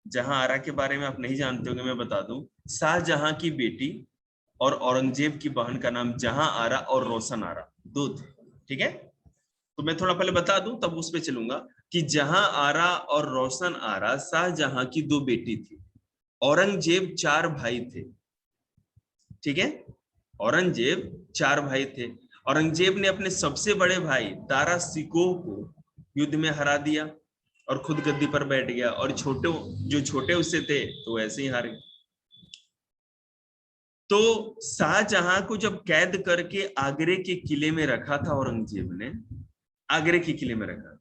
जहां आरा के बारे में आप नहीं जानते होंगे, मैं बता दूं, शाहजहां की बेटी और औरंगजेब की बहन का नाम जहां आरा और रोशन आरा, दो थे, ठीक है। तो मैं थोड़ा पहले बता दूं तब उस पे चलूंगा कि जहां आरा और रोशन आरा शाहजहां की 2 बेटी थी। औरंगजेब 4 भाई थे, ठीक है, औरंगजेब 4 भाई थे। औरंगजेब ने अपने सबसे बड़े भाई दारा सिकोह को युद्ध में हरा दिया और खुद गद्दी पर बैठ गया, और छोटे उससे थे तो ऐसे ही हार गए। तो शाहजहां को जब कैद करके आगरे के किले में रखा था, औरंगजेब ने आगरे के किले में रखा,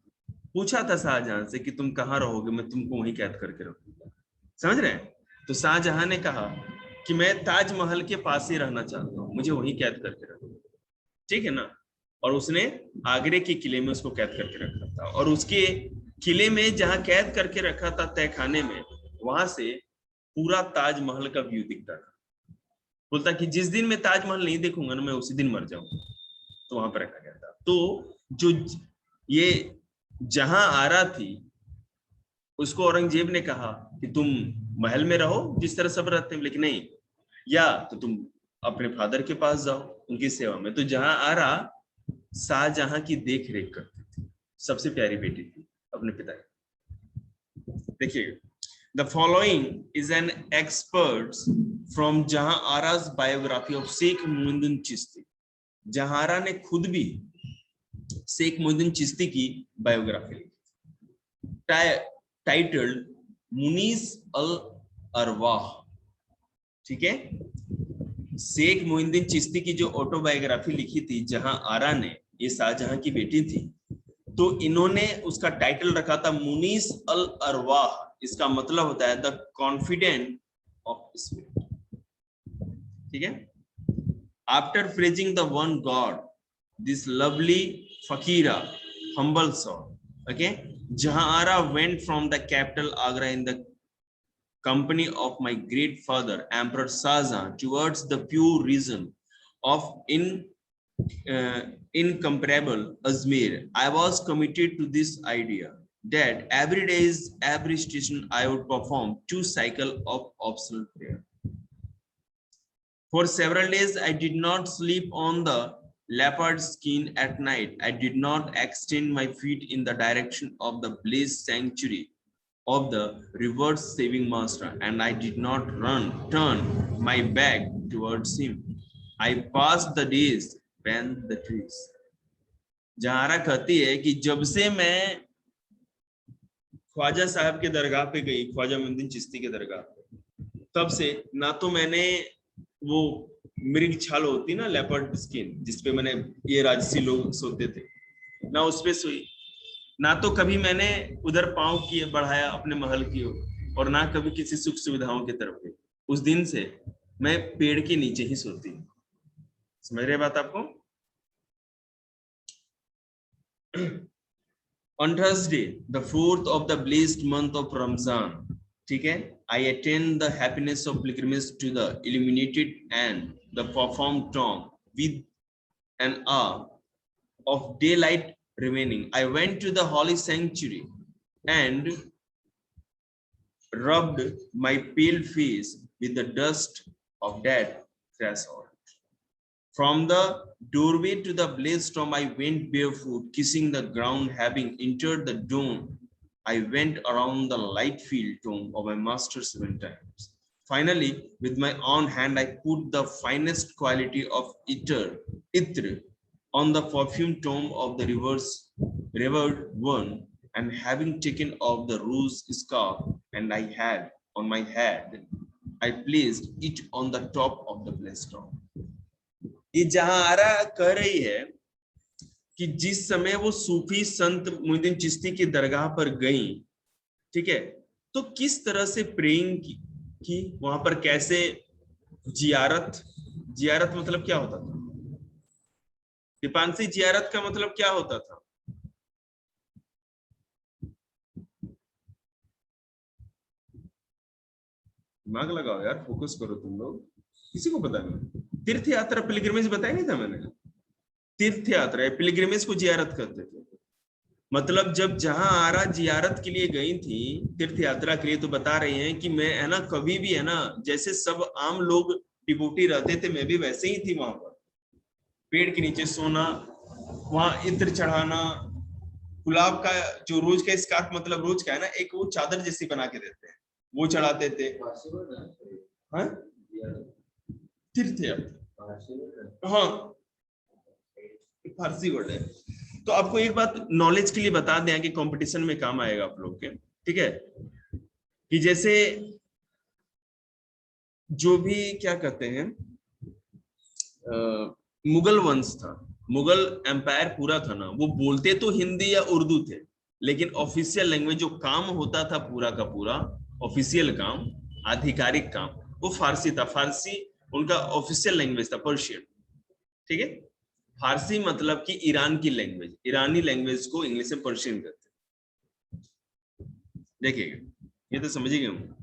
पूछा था शाहजहां से कि तुम कहाँ रहोगे, मैं तुमको वहीं कैद करके रखूंगा। समझ रहे हैं? तो शाहजहां ने कहा कि मैं ताजमहल के पास ही रहना चाहता हूँ, मुझे वही कैद करके रखो, ठीक है ना। और उसने आगरे के किले में उसको कैद करके रखा था, और उसके किले में जहां कैद करके रखा था तहखाने में, वहां से पूरा ताजमहल का व्यू दिखता था। बोलता कि जिस दिन मैं ताजमहल नहीं देखूंगा ना, मैं उसी दिन मर जाऊंगा। तो वहां पर रखा गया था। तो जो ये जहां आरा थी, उसको औरंगजेब ने कहा कि तुम महल में रहो जिस तरह सब रहते हैं, लेकिन नहीं, या तो तुम अपने फादर के पास जाओ उनकी सेवा में। तो जहां आरा शाहजहां की देख रेख करती थी, सबसे प्यारी बेटी थी अपने पिता की। देखिए, the following is an expert from जहां आराज बायोग्राफी ऑफ शेख मोइनुद्दीन चिश्ती। जहां आरा ने खुद भी शेख मोइनुद्दीन चिश्ती की बायोग्राफी लिखी, टाइटल्ड मुनीस अल अरवाह। ठीक है, शेख मोइनुद्दीन चिश्ती की जो ऑटोबायोग्राफी लिखी थी जहां आरा ने, ये शाहजहां की बेटी थी, तो इन्होंने उसका टाइटल रखा था मुनीस अल अरवाह। इसका मतलब होता है द कॉन्फिडेंट ऑफ स्पिरिट। ठीक है, after praising the one God this lovely Fakira humble soul, okay, Jahara went from the capital Agra in the company of my great father Emperor Shahjahan towards the pure region of incomparable Ajmer. I was committed to this idea that every day is every station I would perform 2 cycles of optional prayer. For several days I did not sleep on the leopard skin at night. I did not extend my feet in the direction of the blessed sanctuary of the revered saving master, and I did not turn my back towards him. I passed the days when the trees. जहारा कहती है कि जब से मैं ख्वाजा साहब के दरगाह पे गई, ख्वाजा मोइनुद्दीन चिश्ती के दरगाह पे, तब से ना तो मैंने वो मृग छाल होती ना, लेपर्ड स्किन, जिसपे मैंने ये राजसी लोग सोते थे, ना उस पे सोई, ना तो कभी मैंने उधर पांव किए बढ़ाया अपने महल की ओर, और ना कभी किसी सुख सुविधाओं की तरफ गई। उस दिन से मैं पेड़ के नीचे ही सोती हूँ। समझ रहे बात आपको? On Thursday, the 4th of the blessed month of Ramzan, ठीक है, I attend the happiness of pilgrimage to the illuminated and the performed tomb with an hour of daylight remaining. I went to the holy sanctuary and rubbed my pale face with the dust of that threshold. From the doorway to the blessed tomb, I went barefoot, kissing the ground. Having entered the dome, I went around the light-filled tomb of my master 7 times. Finally, with my own hand, I put the finest quality of itr on the perfumed tomb of the revered one, and having taken off the rose scarf and I had on my head, I placed it on the top of the blessed tomb. ये जहां आरा कह रही है कि जिस समय वो सूफी संत मोइनुद्दीन चिश्ती की दरगाह पर गई, ठीक है, तो किस तरह से प्रेइंग की वहां पर, कैसे जियारत मतलब क्या होता था दीपांशी? जियारत का मतलब क्या होता था? दिमाग लगाओ यार, फोकस करो तुम लोग, किसी को पता नहीं। तीर्थ यात्रा पिलग्रिमेज बताया नहीं था मैंने? तीर्थ यात्रा पिलग्रिमेज को जियारत करते थे। मतलब जब जहां आरा जियारत के लिए गई थी, तीर्थ यात्रा के लिए, तो बता रही हैं कि मैं है ना, कभी भी है ना, जैसे सब आम लोग डिवोटी रहते थे, मैं भी वैसे ही थी। वहां पर पेड़ के नीचे सोना, वहां इत्र चढ़ाना, गुलाब का जो रोज का स्कार्फ, मतलब रोज का है ना, एक वो चादर जैसी बना के देते हैं, वो चढ़ाते थे। हाँ, तीर्थ यात्रा, हाँ फारसी वर्ड है। तो आपको एक बात नॉलेज के लिए बता दें कि कंपटीशन में काम आएगा आप लोग के, ठीक है, कि जैसे जो भी क्या कहते हैं, मुगल वंश था, मुगल एम्पायर पूरा था ना, वो बोलते तो हिंदी या उर्दू थे, लेकिन ऑफिशियल लैंग्वेज जो काम होता था पूरा का पूरा ऑफिशियल काम, आधिकारिक काम वो फारसी था। फारसी उनका ऑफिशियल लैंग्वेज था, पर्शियन। ठीक है, फारसी मतलब कि ईरान की लैंग्वेज, ईरानी लैंग्वेज को इंग्लिश में पर्शियन कहते हैं। देखिएगा, ये तो समझिए हम।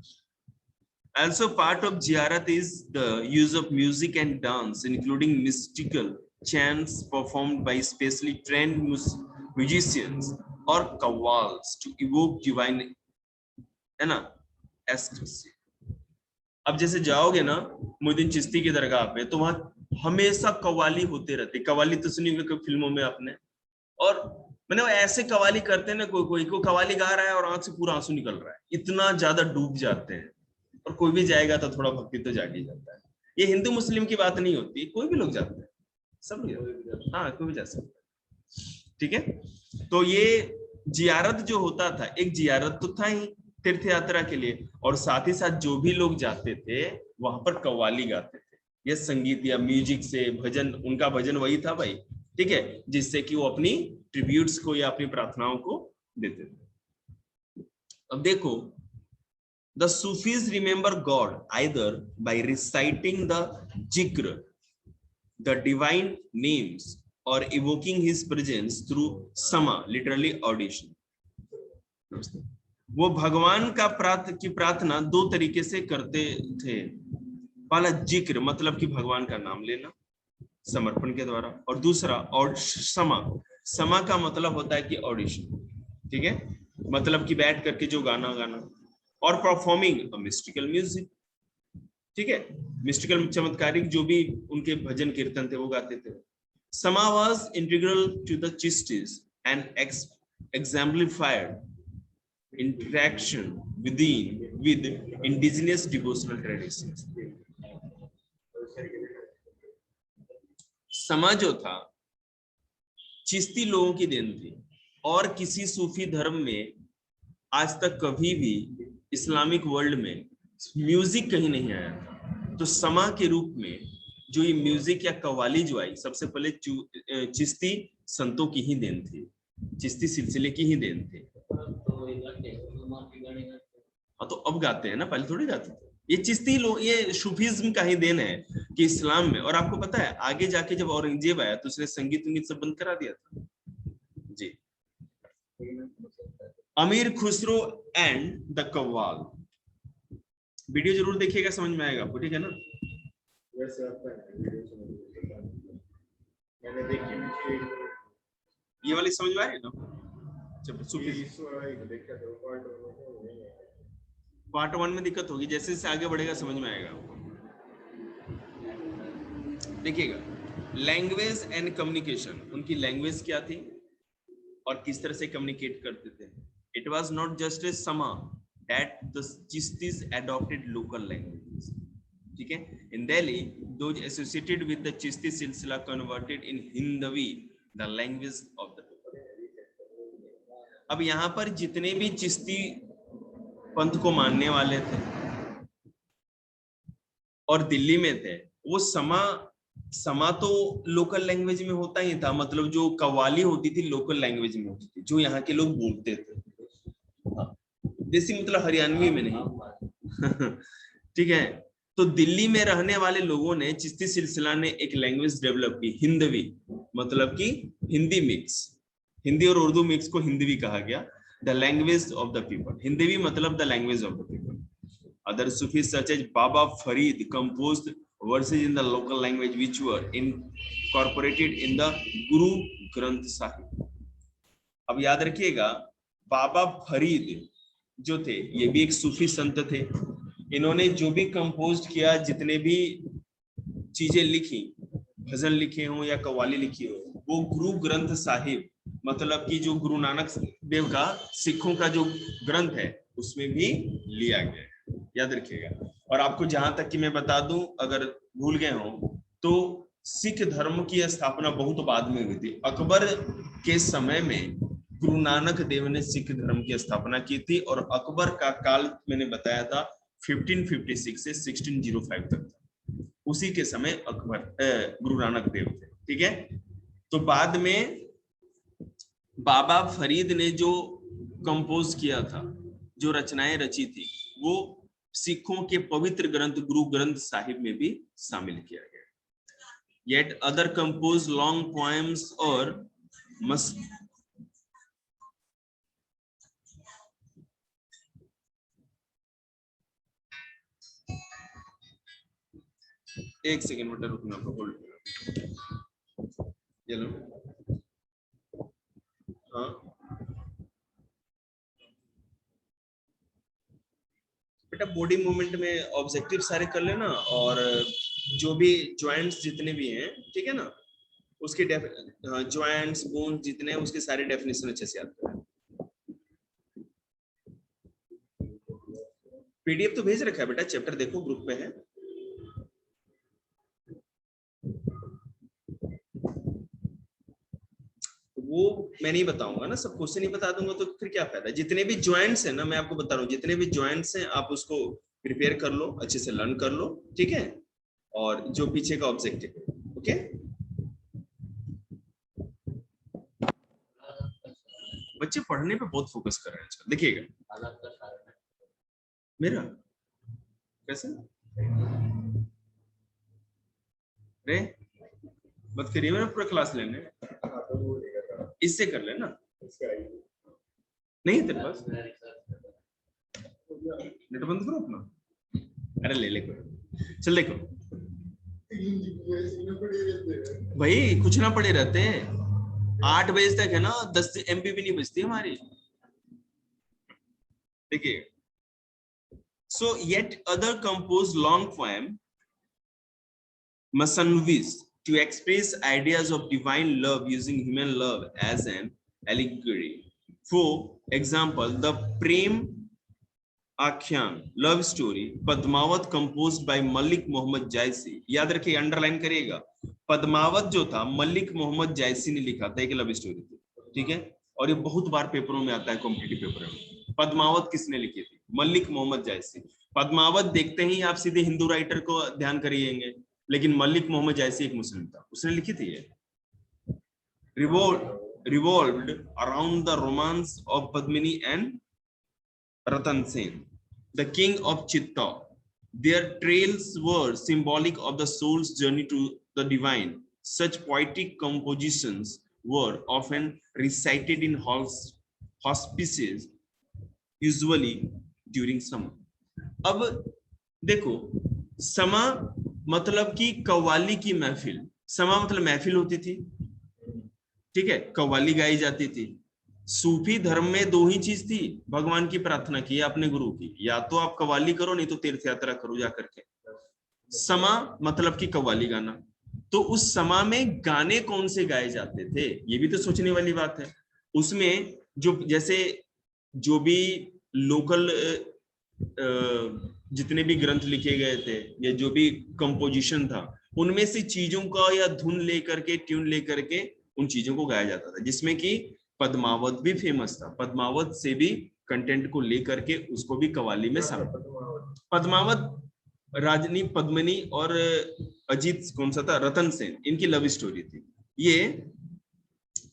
Also part of ziyarat is the use of music and dance, including mystical chants performed by specially trained musicians or qawwals to evoke divine, है ना, ecstasy। अब जैसे जाओगे ना मोइनुद्दीन चिश्ती की दरगाह पे, तो वहां हमेशा कव्वाली होते रहते। कव्वाली तो सुनी होगी फिल्मों में आपने, और मैंने ऐसे कव्वाली करते हैं ना, कोई को कव्वाली गा रहा है और आंख से पूरा आंसू निकल रहा है, इतना ज्यादा डूब जाते हैं। और कोई भी जाएगा तो थोड़ा भक्ति तो जाग ही जाता है। ये हिंदू मुस्लिम की बात नहीं होती, कोई भी लोग जाते हैं, सब लोग, हाँ कोई भी जा सकता है। ठीक है, तो ये जियारत जो होता था, एक जियारत तो था ही तीर्थ यात्रा के लिए, और साथ ही साथ जो भी लोग जाते थे वहां पर कव्वाली गाते थे, ये संगीत या म्यूजिक से भजन, उनका भजन वही था भाई। ठीक है, जिससे कि वो अपनी ट्रिब्यूट्स को या अपनी प्रार्थनाओं को देते थे। अब देखो, the Sufis remember God either by reciting the zikr, the divine names, or evoking his presence through sama, literally audition। वो भगवान का प्रार्थना दो तरीके से करते थे। पहला जिक्र, मतलब कि भगवान का नाम लेना समर्पण के द्वारा, और दूसरा और समा, समा का मतलब होता है कि ऑडिशन। ठीक है, मतलब कि बैठ करके जो गाना गाना, और परफॉर्मिंग मिस्टिकल म्यूजिक। ठीक है, मिस्टिकल चमत्कारिक जो भी उनके भजन कीर्तन थे वो गाते थे। Sama was integral to the Chishtis and exemplified interaction with indigenous devotional traditions। समा जो था चिश्ती लोगों की देन थी, और किसी सूफी धर्म में आज तक कभी भी इस्लामिक वर्ल्ड में म्यूजिक कहीं नहीं आया था। तो समा के रूप में जो ये म्यूजिक या कव्वाली जो आई, सबसे पहले चिश्ती संतों की ही देन थी, चिश्ती सिलसिले की ही देन थी। हाँ, तो अब गाते हैं ना, पहले थोड़ी गाते थे। ये चिश्ती लोग, ये सूफीज्म का ही देन है कि इस्लाम में। और आपको पता है आगे जाके जब औरंगजेब आया तो उसने संगीत उंगीत सब बंद करा दिया था जी। अमीर Khusro and the qawwal, video जरूर देखिएगा, समझ में आएगा आपको। ठीक है ना, मैंने देखी, ये वाली समझ में आ रही है ना। पार्ट 1 में दिक्कत होगी, जैसे जैसे आगे बढ़ेगा समझ में आएगा। देखिएगा, लैंग्वेज एंड कम्युनिकेशन, उनकी लैंग्वेज क्या थी और किस तरह से कम्युनिकेट करते थे। It was not just a sama that the Chishtis adopted local languages। ठीक है, इन Delhi those associated with the Chishti सिलसिला converted in Hindavi, the language of the people। अब यहाँ पर जितने भी चिश्ती पंथ को मानने वाले थे और दिल्ली में थे, वो समा तो लोकल लैंग्वेज में होता ही था, मतलब जो कव्वाली होती थी लोकल लैंग्वेज में होती थी, जो यहाँ के लोग बोलते थे। देसी मतलब हरियाणवी में नहीं। ठीक है, तो दिल्ली में रहने वाले लोगों ने, चिश्ती सिलसिला ने एक लैंग्वेज डेवलप की, हिंदवी, मतलब कि हिंदी मिक्स, हिंदी और उर्दू मिक्स को हिंदवी कहा गया। The language of the people, Hindavi मतलब the language of the people. Other Sufis such as Baba Farid composed verses in the local language which were incorporated in the Guru Granth Sahib। अब याद रखिएगा, बाबा फरीद जो थे ये भी एक सूफी संत थे। इन्होंने जो भी कंपोज किया, जितने भी चीजें लिखी, भजन लिखे हो या कव्वाली लिखी हो, वो गुरु ग्रंथ साहिब, मतलब कि जो गुरु नानक देव का सिखों का जो ग्रंथ है उसमें भी लिया गया है, याद रखिएगा। और आपको जहां तक कि मैं बता दूं, अगर भूल गए हो तो सिख धर्म की स्थापना बहुत बाद में हुई थी। अकबर के समय में गुरु नानक देव ने सिख धर्म की स्थापना की थी, और अकबर का काल मैंने बताया था 1556 से 1605 तक था। उसी के समय अकबर गुरु नानक देव थे। ठीक है, तो बाद में बाबा फरीद ने जो कंपोज किया था, जो रचनाएं रची थी, वो सिखों के पवित्र ग्रंथ गुरु ग्रंथ साहिब में भी शामिल किया गया। Yet other compose long poems और एक सेकेंड बेटा रुकना, होल्ड। चलो हाँ बेटा, बॉडी मूवमेंट में ऑब्जेक्टिव सारे कर लेना, और जो भी जॉइंट्स जितने भी हैं, ठीक है ना, उसके जॉइंट्स बोन्स जितने हैं उसके सारे डेफिनेशन अच्छे से याद करें। पीडीएफ तो भेज रखा है बेटा, चैप्टर देखो ग्रुप पे है। वो मैं नहीं बताऊंगा ना, सब क्वेश्चन नहीं बता दूंगा तो फिर क्या फायदा। जितने भी जॉइंट्स हैं ना, मैं आपको बता रहा हूँ, जितने भी जॉइंट्स हैं आप उसको प्रिपेयर कर लो, अच्छे से लर्न कर लो, ठीक है, और जो पीछे का ऑब्जेक्टिव है, ओके। बच्चे पढ़ने पे बहुत फोकस कर रहे हैं आजकल, देखिएगा मेरा कैसे रे मत करिए, मेरा पूरा क्लास लेने, इससे कर लेना, नहीं है तेरे पास नेट बंद करो अपना, अरे ले ले कोई, चल देखो भाई, कुछ ना पड़े रहते हैं, 8 बजे तक है ना, 10 MB भी नहीं बचती हमारी, देखिए। So yet other compose long poem Masanvis to express ideas of divine love using human love as an allegory. For example, the Prem Akhyan love story Padmavat composed by Malik Mohammad Jaisi. याद रखिए, underline करिएगा, पद्मावत जो था मलिक मोहम्मद जायसी ने लिखा था, एक love story थी, ठीक है, और ये बहुत बार पेपरों में आता है, कॉम्पिटिटिव पेपर में। पद्मावत किसने लिखी थी? मलिक मोहम्मद जायसी। पद्मावत देखते ही आप सीधे हिंदू राइटर को ध्यान करिएंगे, लेकिन मलिक मोहम्मद जायसी एक मुस्लिम था, उसने लिखी थी ये। revolved around the romance of Padmini and Ratan Sen, the king of Chitta. Their trails were symbolic of the soul's journey to the divine. Such poetic compositions were often recited in hospices, usually during summer. अब देखो, समा मतलब कि कव्वाली की महफिल, समा मतलब महफिल होती थी, ठीक है, कव्वाली गाई जाती थी। सूफी धर्म में 2 ही चीज थी, भगवान की प्रार्थना की अपने गुरु की, या तो आप कव्वाली करो, नहीं तो तीर्थ यात्रा करो जाकर के। समा मतलब कि कव्वाली गाना। तो उस समा में गाने कौन से गाए जाते थे, ये भी तो सोचने वाली बात है। उसमें जो जैसे जो भी लोकल जितने भी ग्रंथ लिखे गए थे या जो भी कंपोजिशन था, उनमें से चीजों का या धुन लेकर के, ट्यून लेकर के उन चीजों को गाया जाता था, जिसमें कि पद्मावत भी फेमस था। पद्मावत से भी कंटेंट को लेकर के उसको भी कव्वाली में शामिल। पद्मावत राजनी पद्मिनी और अजीत कौन सा था, रतन सेन, इनकी लव स्टोरी थी। ये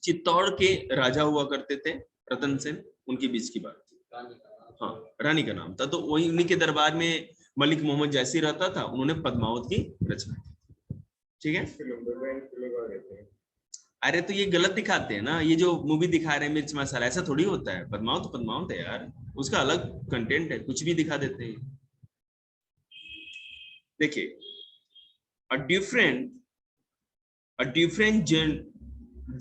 चित्तौड़ के राजा हुआ करते थे, रतन सेन, उनके बीच की बात थी। हाँ, रानी का नाम था। तो वही उन्हीं के दरबार में मलिक मोहम्मद जैसी रहता था, उन्होंने पद्मावत की रचना की, ठीक है। अरे तो ये गलत दिखाते हैं ना, ये जो मूवी दिखा रहे हैं मिर्च मसाला, ऐसा थोड़ी होता है। पद्मावत तो पद्मावत है यार, उसका अलग कंटेंट है, कुछ भी दिखा देते हैं। देखिए, a different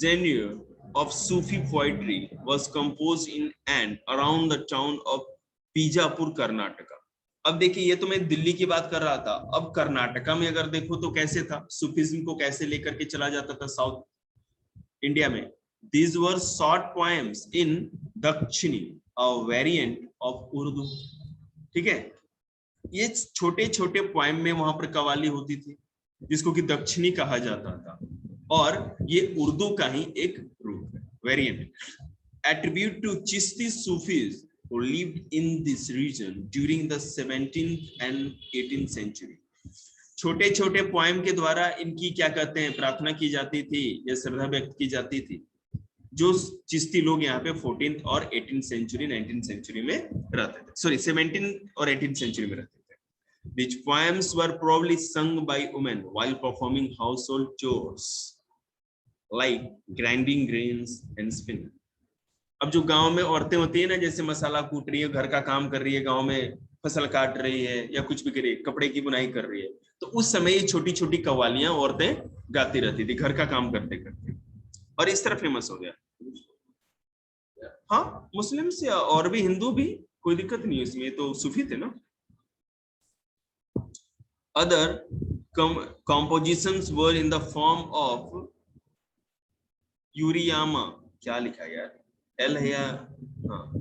genre of Sufi poetry was composed in and around the town of Bijapur, Karnataka. अब देखिए, ये तो मैं दिल्ली की बात कर रहा था, अब कर्नाटका में अगर देखो तो कैसे था, सूफीज्म को कैसे लेकर के चला जाता था साउथ इंडिया में। These were short poems in दक्षिणी, a variant of उर्दू, ठीक है। ये छोटे छोटे पोएम में वहां पर कव्वाली होती थी, जिसको कि दक्षिणी कहा जाता था, और ये उर्दू का ही एक रूप है, variant. Attribute to Chishti Sufis who lived in this region during the 17th and 18th century. छोटे छोटे पोएम के द्वारा इनकी क्या कहते हैं, प्रार्थना की जाती थी या श्रद्धा व्यक्त की जाती थी। जो चिश्ती लोग यहाँ पे 14th और 18th सेंचुरी 19th सेंचुरी में रहते थे, सॉरी 17th और 18th सेंचुरी में रहते थे. Which poems were probably sung by women while performing household chores like grinding grains and spinning. अब जो गांव में औरतें होती है ना, जैसे मसाला कूट रही है, घर का काम कर रही है, गांव में फसल काट रही है या कुछ भी कर रही है, कपड़े की बुनाई कर रही है, तो उस समय ये छोटी छोटी कव्वालियां औरतें गाती रहती थी घर का काम करते करते, और इस तरह फेमस हो गया. हाँ, मुस्लिम से और भी हिंदू भी, कोई दिक्कत नहीं है इसमें, तो सूफी थे ना. Other compositions were in the form of यूरियामा, क्या लिखा है यार, एल है या हाँ,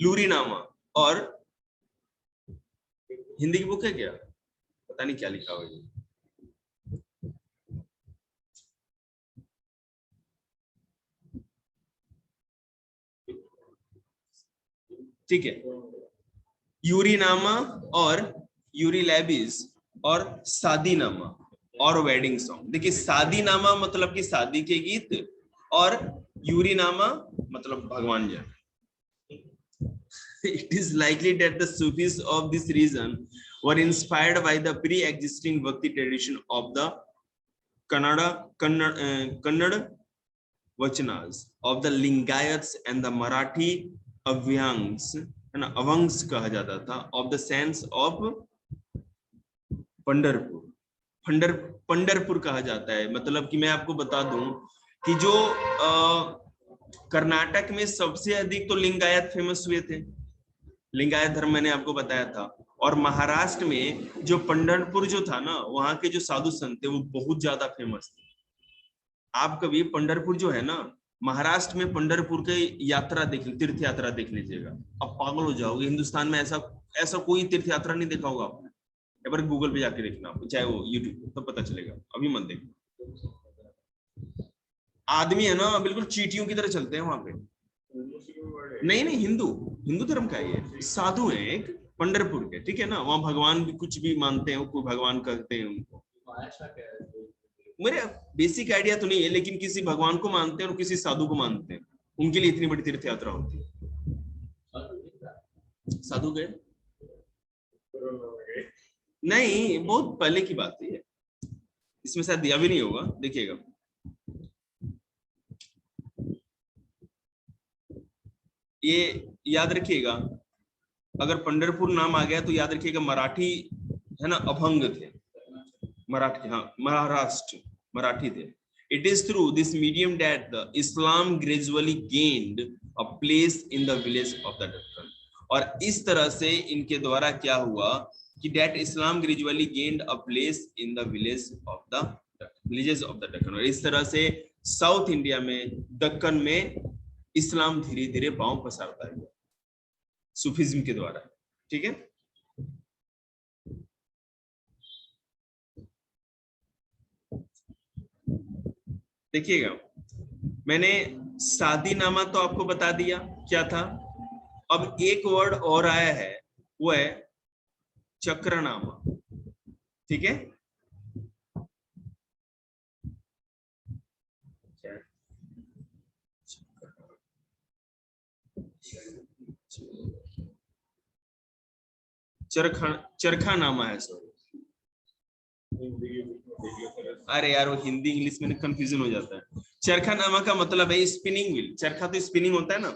लूरीनामा, और हिंदी की बुक है क्या, पता नहीं क्या लिखा हुआ है. ठीक है, यूरीनामा और यूरिलैबिस और शादीनामा और वेडिंग सॉन्ग. देखिए, शादीनामा मतलब कि शादी के गीत, और यूरीनामा मतलब भगवान जन. It is likely that the Sufis of this region were inspired by the pre-existing Bhakti tradition of the Kannada Vachanas of the Lingayats and the Marathi Avyangs, है ना, अवंग्स कहा जाता था, of the saints of Pandharpur. Pandharpur कहा जाता है, मतलब कि मैं आपको बता दूं कि जो कर्नाटक में सबसे अधिक तो लिंगायत फेमस हुए थे, लिंगायत धर्म मैंने आपको बताया था, और महाराष्ट्र में जो पंढरपुर जो था ना, वहां के जो साधु संत थे वो बहुत ज्यादा फेमस थे. आप कभी पंढरपुर जो है ना, महाराष्ट्र में पंढरपुर के यात्रा देख, तीर्थ यात्रा देख लीजिएगा, अब पागल हो जाओगे. हिंदुस्तान में ऐसा कोई तीर्थ यात्रा नहीं देखा होगा आपने. एक बार गूगल पे जाके देखना, चाहे वो यूट्यूब पे, तो पता चलेगा, अभी मत देखना. आदमी है ना बिल्कुल चींटियों की तरह चलते हैं वहां पे. नहीं नहीं, हिंदू धर्म का ये साधु है एक पंढरपुर के, ठीक है ना, वहाँ भगवान भी कुछ भी मानते हैं, कोई भगवान कहते हैं उनको, मेरे बेसिक आइडिया तो नहीं है, लेकिन किसी भगवान को मानते हैं और किसी साधु को मानते हैं, उनके लिए इतनी बड़ी तीर्थ यात्रा होती है. साधु गए नहीं, बहुत पहले की बात है, इसमें शायद दिया भी नहीं होगा, देखिएगा. ये याद रखिएगा, अगर पंढरपुर नाम आ गया तो याद रखिएगा मराठी है ना, अभंग थे मराठी, हाँ महाराष्ट्र मराठी थे. It is through this medium that the Islam gradually gained a place in the village of the Deccan. और इस तरह से इनके द्वारा क्या हुआ कि that Islam gradually gained a place in the villages of the Deccan. और इस तरह से साउथ इंडिया में, दक्कन में इस्लाम धीरे धीरे पांव पसारता है सूफिज्म के द्वारा. ठीक है, देखिएगा, मैंने शादीनामा तो आपको बता दिया क्या था. अब एक वर्ड और आया है, वो है चक्रनामा. ठीक है, चरखा नामा है, सॉरी. अरे यार, वो हिंदी इंग्लिश में कंफ्यूजन हो जाता है. चरखा नामा का मतलब है स्पिनिंग व्हील. चरखा तो स्पिनिंग होता है ना,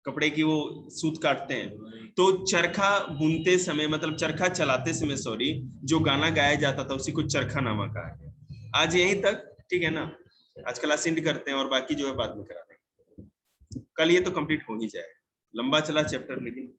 कपड़े की वो सूत काटते हैं, तो चरखा बुनते समय, मतलब चरखा चलाते समय, सॉरी, जो गाना गाया जाता था उसी को चरखा नामा कहा गया. आज यहीं तक, ठीक है ना, आज क्लास एंड करते हैं और बाकी जो है बाद में करा देंगे. कल ये तो कंप्लीट हो ही जाएगा, लंबा चला चैप्टर लेकिन